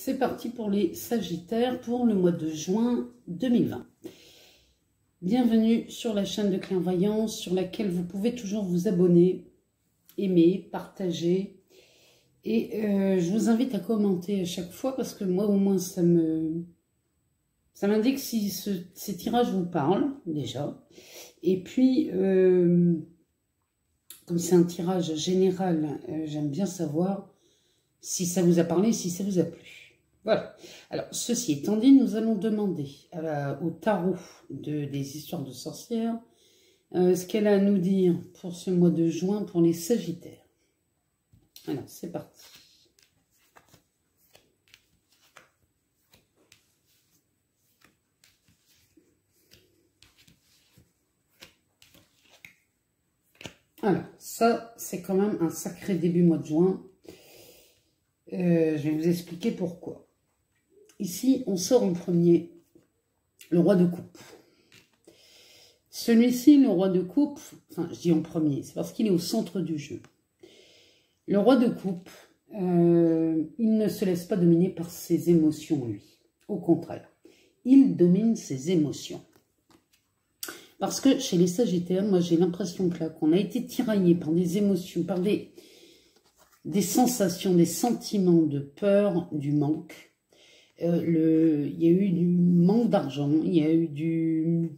c'est parti pour les Sagittaires pour le mois de juin 2020. Bienvenue sur la chaîne de Clairvoyance sur laquelle vous pouvez toujours vous abonner, aimer, partager. Et je vous invite à commenter à chaque fois parce que moi au moins ça m'indique si ces tirages vous parlent déjà. Et puis, comme c'est un tirage général, j'aime bien savoir si ça vous a parlé, si ça vous a plu. Voilà. Alors, ceci étant dit, nous allons demander au tarot des histoires de sorcières ce qu'elle a à nous dire pour ce mois de juin pour les Sagittaires. Alors, c'est parti. Alors, ça, c'est quand même un sacré début mois de juin. Je vais vous expliquer pourquoi. Ici, on sort en premier le roi de coupe. Celui-ci, le roi de coupe, enfin, je dis en premier, c'est parce qu'il est au centre du jeu. Le roi de coupe, il ne se laisse pas dominer par ses émotions, lui. Au contraire, il domine ses émotions. Parce que chez les Sagittaires, moi j'ai l'impression que là, qu'on a été tiraillé par des émotions, par des sensations, des sentiments de peur, du manque. Il y a eu du manque d'argent, il y a eu de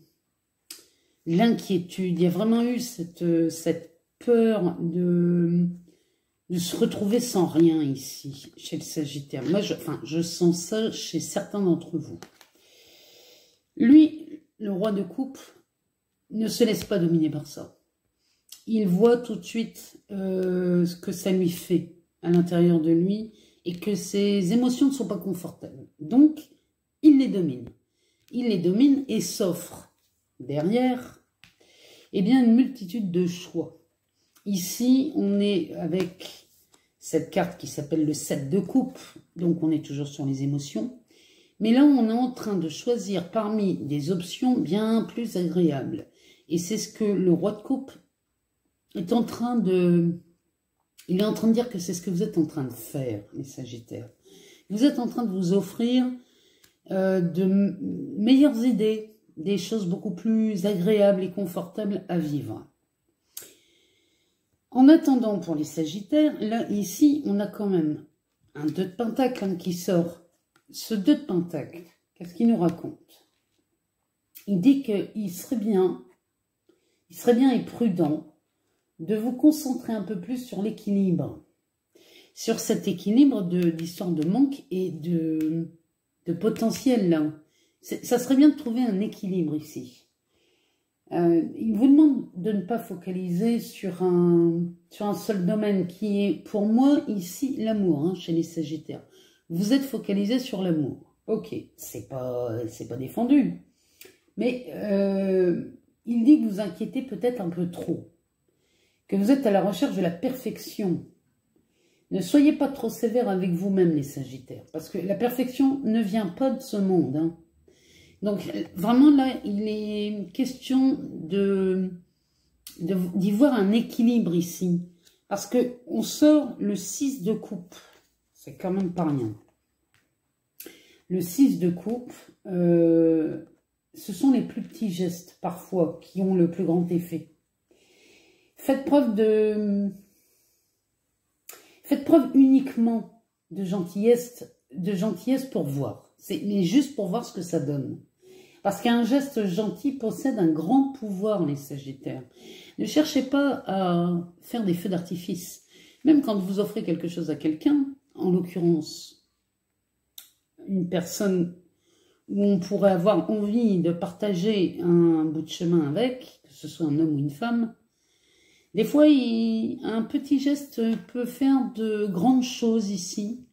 l'inquiétude, il y a vraiment eu cette peur de se retrouver sans rien ici, chez le Sagittaire. Moi, je sens ça chez certains d'entre vous. Lui, le roi de coupe, ne se laisse pas dominer par ça. Il voit tout de suite ce que ça lui fait à l'intérieur de lui et que ses émotions ne sont pas confortables. Donc, il les domine. Il les domine et s'offre derrière bien, une multitude de choix. Ici, on est avec cette carte qui s'appelle le 7 de coupe. Donc, on est toujours sur les émotions. Mais là, on est en train de choisir parmi des options bien plus agréables. Et c'est ce que le roi de coupe est en train de... Il est en train de dire que c'est ce que vous êtes en train de faire, les Sagittaires. Vous êtes en train de vous offrir de meilleures idées, des choses beaucoup plus agréables et confortables à vivre. En attendant, pour les Sagittaires, là, ici, on a quand même un 2 de Pentacle qui sort. Ce 2 de Pentacle, qu'est-ce qu'il nous raconte? Il dit qu'il serait bien et prudent de vous concentrer un peu plus sur l'équilibre. Sur cet équilibre d'histoire de manque et de potentiel là. Ça serait bien de trouver un équilibre ici. Il vous demande de ne pas focaliser sur un seul domaine qui est pour moi ici l'amour chez les Sagittaires. Vous êtes focalisé sur l'amour. Ok, c'est pas défendu. Mais il dit que vous inquiétez peut-être un peu trop. Que vous êtes à la recherche de la perfection. Ne soyez pas trop sévère avec vous-même, les Sagittaires. Parce que la perfection ne vient pas de ce monde. Donc, vraiment, là, il est question d'y voir un équilibre ici. Parce qu'on sort le 6 de coupe. C'est quand même pas rien. Le 6 de coupe, ce sont les plus petits gestes, parfois, qui ont le plus grand effet. Faites preuve uniquement de gentillesse pour voir. Mais juste pour voir ce que ça donne. Parce qu'un geste gentil possède un grand pouvoir, les Sagittaires. Ne cherchez pas à faire des feux d'artifice. Même quand vous offrez quelque chose à quelqu'un, en l'occurrence, une personne où on pourrait avoir envie de partager un bout de chemin avec, que ce soit un homme ou une femme, des fois, un petit geste peut faire de grandes choses ici.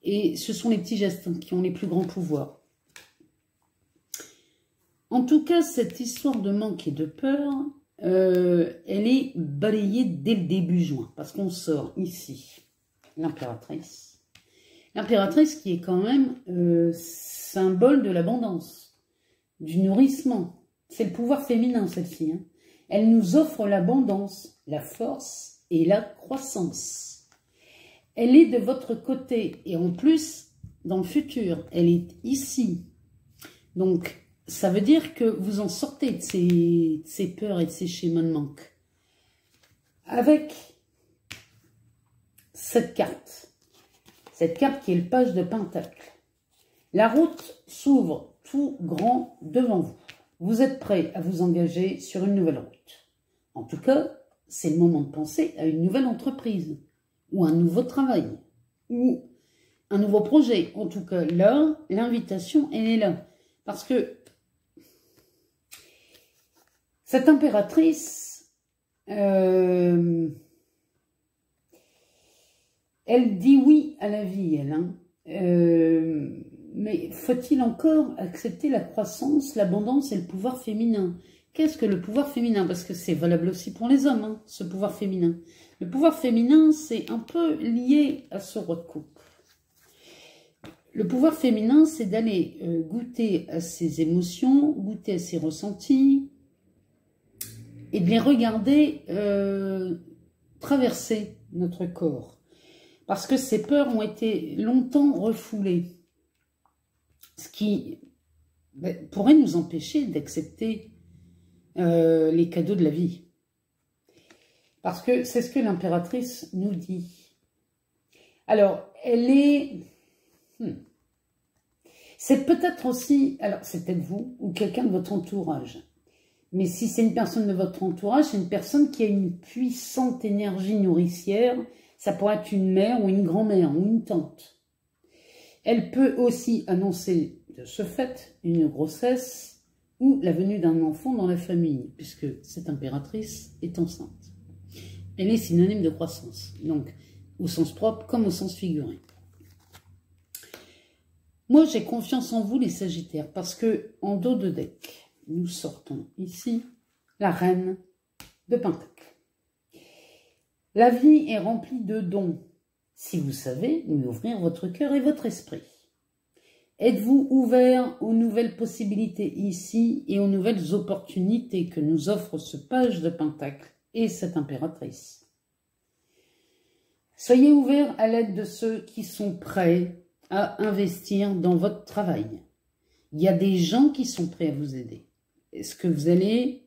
Et ce sont les petits gestes qui ont les plus grands pouvoirs. En tout cas, cette histoire de manque et de peur, elle est balayée dès le début juin. Parce qu'on sort ici l'impératrice. L'impératrice qui est quand même symbole de l'abondance, du nourrissement. C'est le pouvoir féminin, celle-ci. Elle nous offre l'abondance, la force et la croissance. Elle est de votre côté. Et en plus, dans le futur, elle est ici. Donc, ça veut dire que vous en sortez de ces peurs et de ces schémas de manque. Avec cette carte qui est le page de Pentacle. La route s'ouvre tout grand devant vous. Vous êtes prêt à vous engager sur une nouvelle route. En tout cas, c'est le moment de penser à une nouvelle entreprise, ou un nouveau travail, ou un nouveau projet. En tout cas, là, l'invitation, elle est là. Parce que cette impératrice, elle dit oui à la vie, elle. Hein. Mais faut-il encore accepter la croissance, l'abondance et le pouvoir féminin? Qu'est-ce que le pouvoir féminin? Parce que c'est valable aussi pour les hommes, hein, ce pouvoir féminin. Le pouvoir féminin, c'est un peu lié à ce roi de coupe. Le pouvoir féminin, c'est d'aller goûter à ses émotions, goûter à ses ressentis, et de les regarder traverser notre corps. Parce que ces peurs ont été longtemps refoulées. Ce qui pourrait nous empêcher d'accepter les cadeaux de la vie. Parce que c'est ce que l'impératrice nous dit. Alors, elle est... C'est peut-être aussi... Alors, c'est peut-être vous ou quelqu'un de votre entourage. Mais si c'est une personne de votre entourage, c'est une personne qui a une puissante énergie nourricière. Ça pourrait être une mère ou une grand-mère ou une tante. Elle peut aussi annoncer de ce fait une grossesse ou la venue d'un enfant dans la famille, puisque cette impératrice est enceinte. Elle est synonyme de croissance, donc au sens propre comme au sens figuré. Moi, j'ai confiance en vous, les Sagittaires, parce que en dos de deck, nous sortons ici la reine de Pentacle. La vie est remplie de dons, si vous savez lui ouvrir votre cœur et votre esprit. Êtes-vous ouvert aux nouvelles possibilités ici et aux nouvelles opportunités que nous offre ce page de Pentacle et cette impératrice? Soyez ouverts à l'aide de ceux qui sont prêts à investir dans votre travail. Il y a des gens qui sont prêts à vous aider. Est-ce que vous allez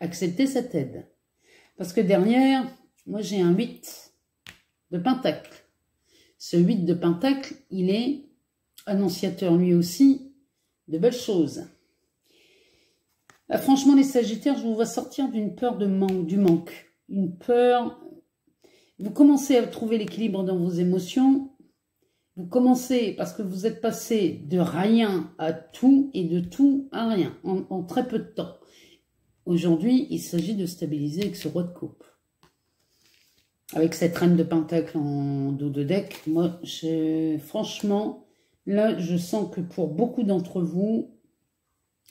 accepter cette aide? Parce que derrière, moi j'ai un 8 de Pentacle. Ce 8 de Pentacle, il est annonciateur lui aussi de belles choses. Là, franchement, les Sagittaires, je vous vois sortir d'une peur de manque, du manque. Une peur... Vous commencez à trouver l'équilibre dans vos émotions. Vous commencez, parce que vous êtes passé de rien à tout et de tout à rien en très peu de temps. Aujourd'hui, il s'agit de stabiliser avec ce roi de coupe. Avec cette reine de Pentacle en dos de deck, moi, franchement, là, je sens que pour beaucoup d'entre vous,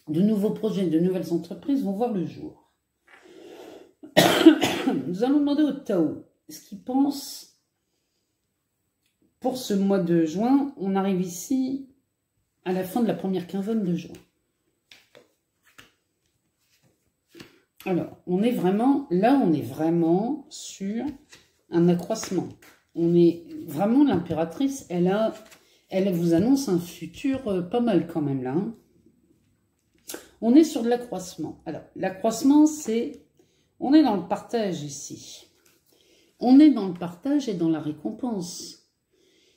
de nouveaux projets, de nouvelles entreprises vont voir le jour. Nous allons demander au Tao ce qu'il pense pour ce mois de juin. On arrive ici à la fin de la première quinzaine de juin. Alors, on est vraiment sur un accroissement. On est vraiment, l'impératrice, elle vous annonce un futur pas mal quand même là. Hein. On est sur de l'accroissement. Alors, l'accroissement, on est dans le partage ici. On est dans le partage et dans la récompense.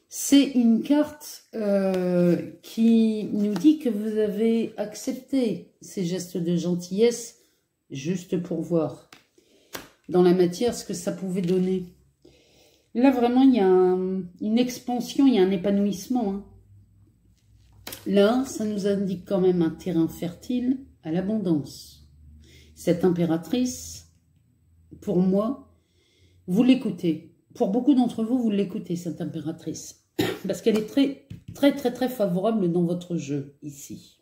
C'est une carte qui nous dit que vous avez accepté ces gestes de gentillesse juste pour voir dans la matière ce que ça pouvait donner. Là, vraiment, il y a une expansion, il y a un épanouissement. Hein. Là, ça nous indique quand même un terrain fertile à l'abondance. Cette impératrice, pour moi, vous l'écoutez. Pour beaucoup d'entre vous, vous l'écoutez, cette impératrice. Parce qu'elle est très favorable dans votre jeu, ici.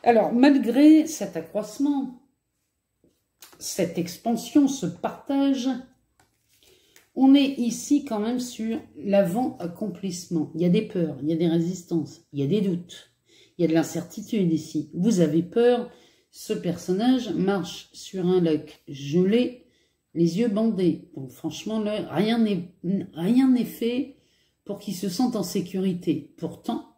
Alors, malgré cet accroissement, cette expansion, ce partage, on est ici quand même sur l'avant-accomplissement. Il y a des peurs, il y a des résistances, il y a des doutes, il y a de l'incertitude ici. Vous avez peur, ce personnage marche sur un lac gelé, les yeux bandés. Donc franchement, là, rien n'est fait pour qu'ils se sentent en sécurité. Pourtant,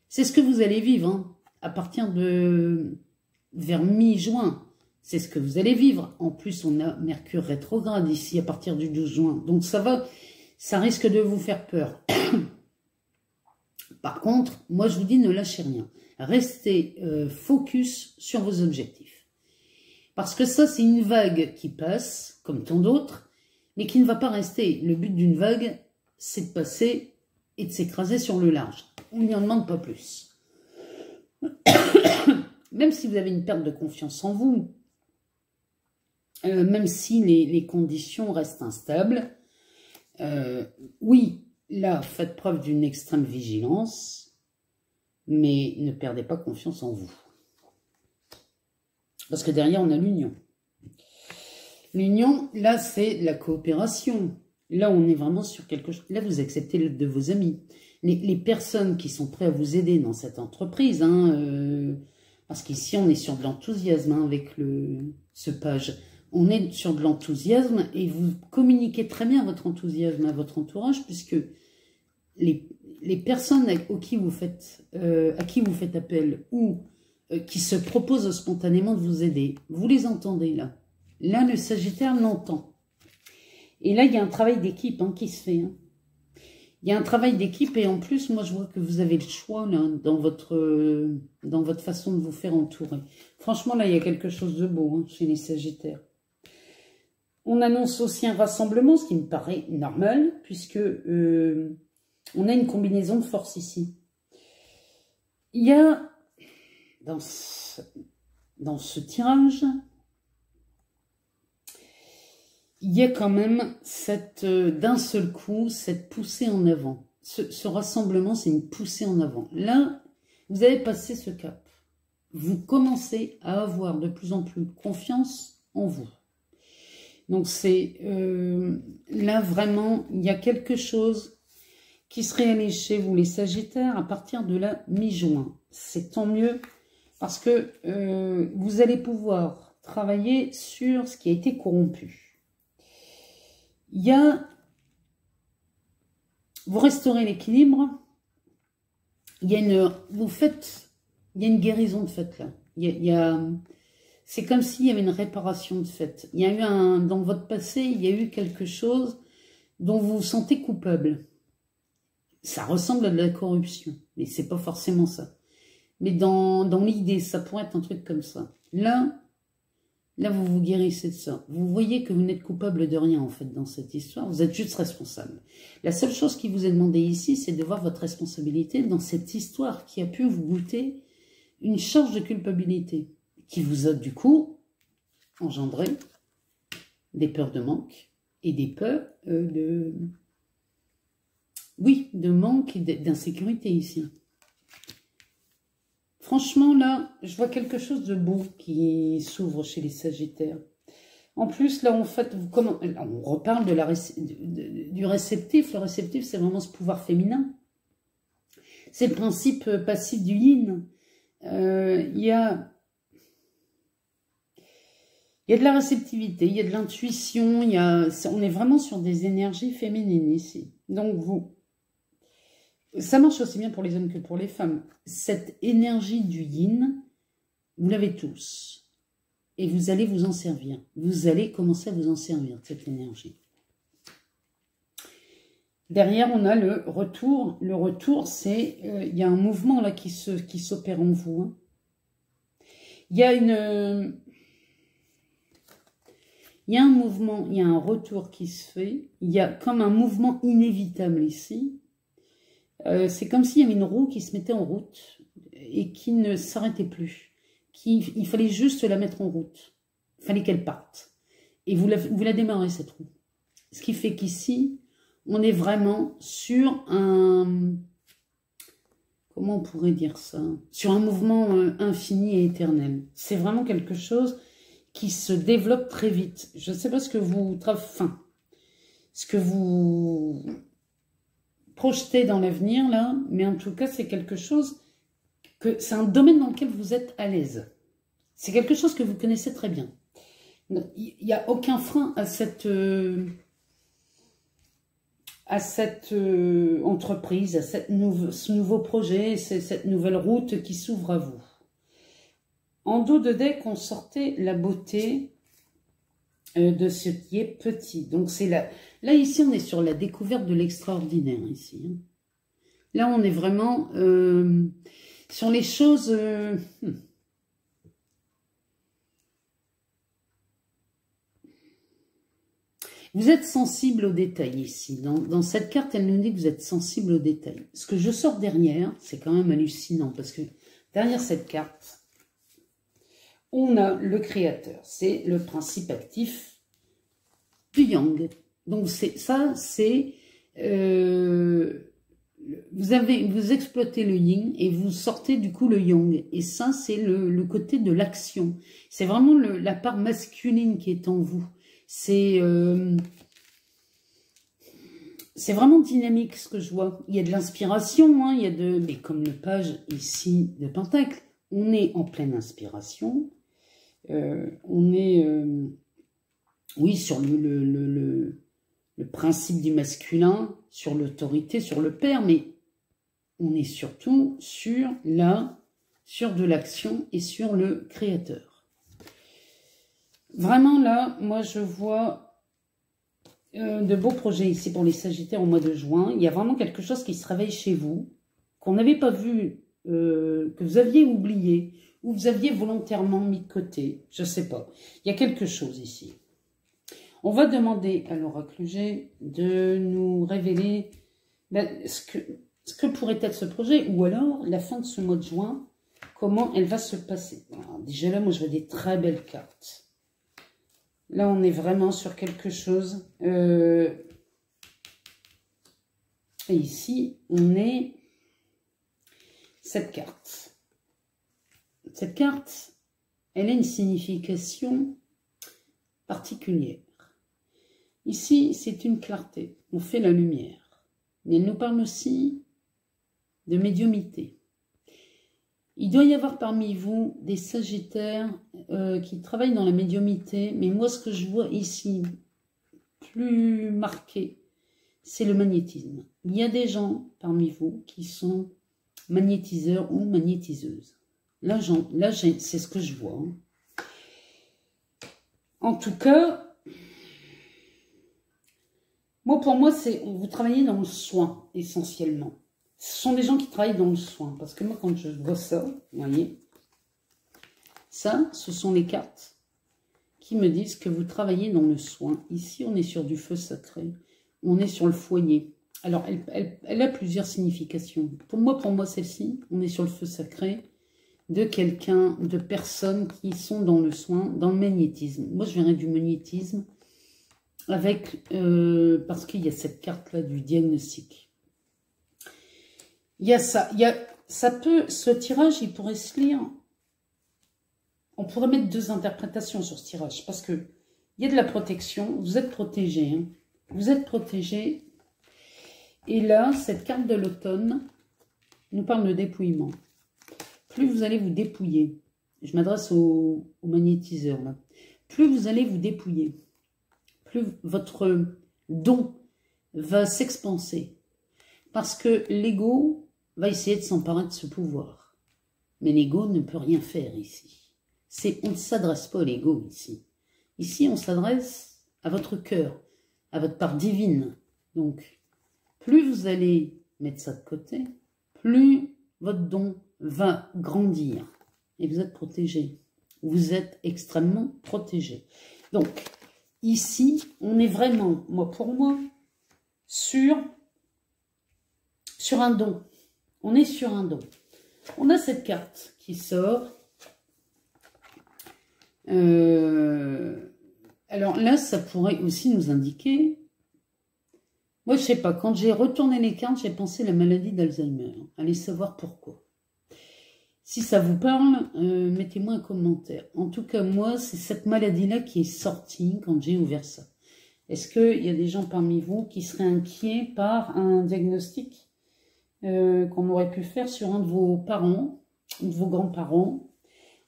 c'est ce que vous allez vivre, hein, à partir de vers mi-juin. C'est ce que vous allez vivre. En plus, on a Mercure rétrograde ici à partir du 12 juin. Donc ça risque de vous faire peur. Par contre, moi je vous dis, ne lâchez rien. Restez focus sur vos objectifs. Parce que ça, c'est une vague qui passe, comme tant d'autres, mais qui ne va pas rester. Le but d'une vague, c'est de passer et de s'écraser sur le large. On n'y en demande pas plus. Même si vous avez une perte de confiance en vous, même si les conditions restent instables, oui, là, faites preuve d'une extrême vigilance, mais ne perdez pas confiance en vous. Parce que derrière, on a l'union. L'union, là, c'est la coopération. Là, on est vraiment sur quelque chose. Là, vous acceptez l'aide de vos amis. Les personnes qui sont prêtes à vous aider dans cette entreprise, hein, parce qu'ici, on est sur de l'enthousiasme hein, avec ce page. On est sur de l'enthousiasme et vous communiquez très bien votre enthousiasme à votre entourage puisque les personnes à qui vous faites appel ou qui se proposent spontanément de vous aider, vous les entendez là. Là, le Sagittaire l'entend. Et là, il y a un travail d'équipe hein, qui se fait. Hein. Il y a un travail d'équipe et en plus, moi, je vois que vous avez le choix là, dans votre façon de vous faire entourer. Franchement, là, il y a quelque chose de beau hein, chez les Sagittaires. On annonce aussi un rassemblement, ce qui me paraît normal, puisque on a une combinaison de forces ici. Il y a, dans ce tirage, il y a quand même d'un seul coup, cette poussée en avant. Ce rassemblement, c'est une poussée en avant. Là, vous avez passé ce cap. Vous commencez à avoir de plus en plus confiance en vous. Donc c'est là vraiment, il y a quelque chose qui se réalise chez vous les Sagittaires à partir de la mi-juin. C'est tant mieux parce que vous allez pouvoir travailler sur ce qui a été corrompu. Il y a, vous restaurez l'équilibre, il y a une guérison de fait là. C'est comme s'il y avait une réparation de fait. Il y a eu dans votre passé, il y a eu quelque chose dont vous vous sentez coupable. Ça ressemble à de la corruption, mais c'est pas forcément ça. Mais dans l'idée, ça pourrait être un truc comme ça. Là, vous vous guérissez de ça. Vous voyez que vous n'êtes coupable de rien, en fait, dans cette histoire. Vous êtes juste responsable. La seule chose qui vous est demandée ici, c'est de voir votre responsabilité dans cette histoire qui a pu vous goûter une charge de culpabilité, qui vous a, du coup, engendré des peurs de manque et des peurs de manque et d'insécurité ici. Franchement, là, je vois quelque chose de beau qui s'ouvre chez les Sagittaires. En plus, là, en fait, on reparle du réceptif. Le réceptif, c'est vraiment ce pouvoir féminin. C'est le principe passif du yin. Il y a de la réceptivité, il y a de l'intuition, on est vraiment sur des énergies féminines ici. Donc, ça marche aussi bien pour les hommes que pour les femmes. Cette énergie du yin, vous l'avez tous. Et vous allez vous en servir. Vous allez commencer à vous en servir de cette énergie. Derrière, on a le retour. Le retour, c'est... il y a un mouvement là qui s'opère en vous. Hein. Il y a un mouvement, il y a un retour qui se fait. Il y a comme un mouvement inévitable ici. C'est comme s'il y avait une roue qui se mettait en route et qui ne s'arrêtait plus. Il fallait juste la mettre en route. Il fallait qu'elle parte. Et vous la démarrez, cette roue. Ce qui fait qu'ici, on est vraiment sur un... Comment on pourrait dire ça? Sur un mouvement infini et éternel. C'est vraiment quelque chose qui se développe très vite. Je ne sais pas ce que vous projetez dans l'avenir, là, mais en tout cas, c'est quelque chose c'est un domaine dans lequel vous êtes à l'aise. C'est quelque chose que vous connaissez très bien. Il n'y a aucun frein à à cette entreprise, à ce nouveau projet, cette nouvelle route qui s'ouvre à vous. En dos de deck, on sortait la beauté de ce qui est petit. Donc c'est là ici, on est sur la découverte de l'extraordinaire ici. Hein. Là, on est vraiment sur les choses... Vous êtes sensible aux détails ici. Dans cette carte, elle nous dit que vous êtes sensible aux détails. Ce que je sors derrière, c'est quand même hallucinant. Parce que derrière cette carte, on a le créateur. C'est le principe actif du yang. Donc ça, c'est... vous exploitez le yin et vous sortez du coup le yang. Et ça, c'est le côté de l'action. C'est vraiment la part masculine qui est en vous. C'est vraiment dynamique ce que je vois. Il y a de l'inspiration, hein, mais comme le page ici de Pentacle, on est en pleine inspiration. On est, oui, sur le principe du masculin, sur l'autorité, sur le père, mais on est surtout sur de l'action et sur le créateur. Vraiment là, moi je vois de beaux projets ici pour les Sagittaires au mois de juin. Il y a vraiment quelque chose qui se réveille chez vous, qu'on n'avait pas vu, que vous aviez oublié, ou vous aviez volontairement mis de côté. Je ne sais pas. Il y a quelque chose ici. On va demander à l'oracle G de nous révéler ce que pourrait être ce projet, ou alors la fin de ce mois de juin, comment elle va se passer. Alors, déjà là, moi je vois des très belles cartes. Là, on est vraiment sur quelque chose. Et ici, on est cette carte. Cette carte, elle a une signification particulière. Ici, c'est une clarté. On fait la lumière. Mais elle nous parle aussi de médiumnité. Il doit y avoir parmi vous des Sagittaires qui travaillent dans la médiumité, mais moi, ce que je vois ici, plus marqué, c'est le magnétisme. Il y a des gens parmi vous qui sont magnétiseurs ou magnétiseuses. Là c'est ce que je vois. Hein. En tout cas, pour moi, vous travaillez dans le soin, essentiellement. Ce sont des gens qui travaillent dans le soin. Parce que moi, quand je vois ça, vous voyez, ça, ce sont les cartes qui me disent que vous travaillez dans le soin. Ici, on est sur du feu sacré. On est sur le foyer. Alors, elle a plusieurs significations. Pour moi, celle-ci, on est sur le feu sacré de quelqu'un, de personnes qui sont dans le soin, dans le magnétisme. Moi, je verrais du magnétisme avec, parce qu'il y a cette carte-là du diagnostic. Il y a ça. Ce tirage, il pourrait se lire. On pourrait mettre deux interprétations sur ce tirage. Parce que il y a de la protection. Vous êtes protégé. Hein. Vous êtes protégé. Et là, cette carte de l'automne nous parle de dépouillement. Plus vous allez vous dépouiller. Je m'adresse au magnétiseur là. Plus vous allez vous dépouiller. Plus votre don va s'expanser. Parce que l'ego va essayer de s'emparer de ce pouvoir. Mais l'ego ne peut rien faire ici. On ne s'adresse pas à l'ego ici. Ici, on s'adresse à votre cœur, à votre part divine. Donc, plus vous allez mettre ça de côté, plus votre don va grandir. Et vous êtes protégé. Vous êtes extrêmement protégé. Donc, ici, on est vraiment, pour moi, sur un don. On est sur un don. On a cette carte qui sort. Alors là, ça pourrait aussi nous indiquer... Moi, je sais pas. Quand j'ai retourné les cartes, j'ai pensé à la maladie d'Alzheimer. Allez savoir pourquoi. Si ça vous parle, mettez-moi un commentaire. En tout cas, moi, c'est cette maladie-là qui est sortie quand j'ai ouvert ça. Est-ce qu'il y a des gens parmi vous qui seraient inquiets par un diagnostic qu'on aurait pu faire sur un de vos parents, ou de vos grands-parents?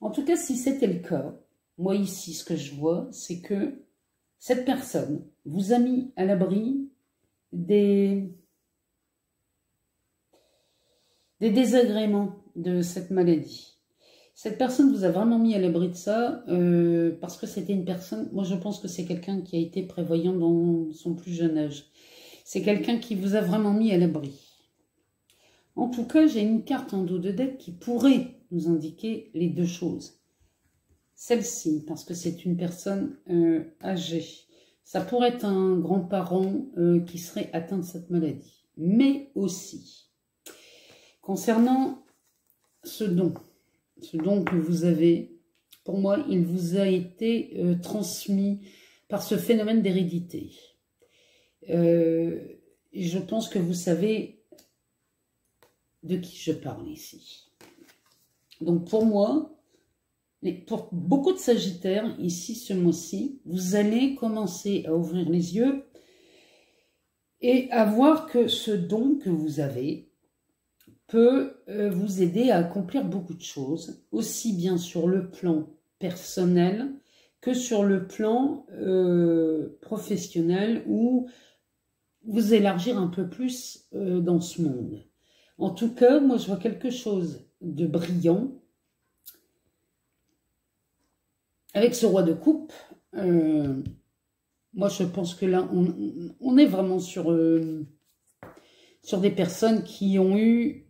En tout cas, si c'était le cas, moi ici, ce que je vois, c'est que cette personne vous a mis à l'abri des désagréments de cette maladie. Cette personne vous a vraiment mis à l'abri de ça parce que c'était une personne, moi je pense que c'est quelqu'un qui a été prévoyant dans son plus jeune âge. C'est quelqu'un qui vous a vraiment mis à l'abri. En tout cas, j'ai une carte en dos de deck qui pourrait nous indiquer les deux choses. Celle-ci, parce que c'est une personne âgée. Ça pourrait être un grand-parent qui serait atteint de cette maladie. Mais aussi, concernant ce don que vous avez, pour moi, il vous a été transmis par ce phénomène d'hérédité. Je pense que vous savez de qui je parle ici. Donc pour moi, pour beaucoup de Sagittaires, ici ce mois-ci, vous allez commencer à ouvrir les yeux et à voir que ce don que vous avez peut vous aider à accomplir beaucoup de choses, aussi bien sur le plan personnel que sur le plan professionnel, ou vous élargir un peu plus dans ce monde. En tout cas, moi je vois quelque chose de brillant. Avec ce roi de coupe, moi je pense que là on est vraiment sur des personnes qui ont eu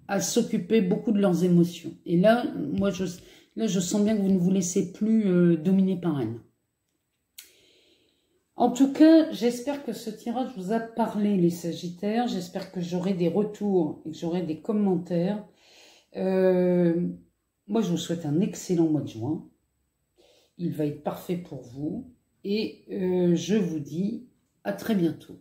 à s'occuper beaucoup de leurs émotions. Et là, moi je sens bien que vous ne vous laissez plus dominer par elles. En tout cas, j'espère que ce tirage vous a parlé, les Sagittaires. J'espère que j'aurai des retours et que j'aurai des commentaires. Moi, je vous souhaite un excellent mois de juin. Il va être parfait pour vous. Et je vous dis à très bientôt.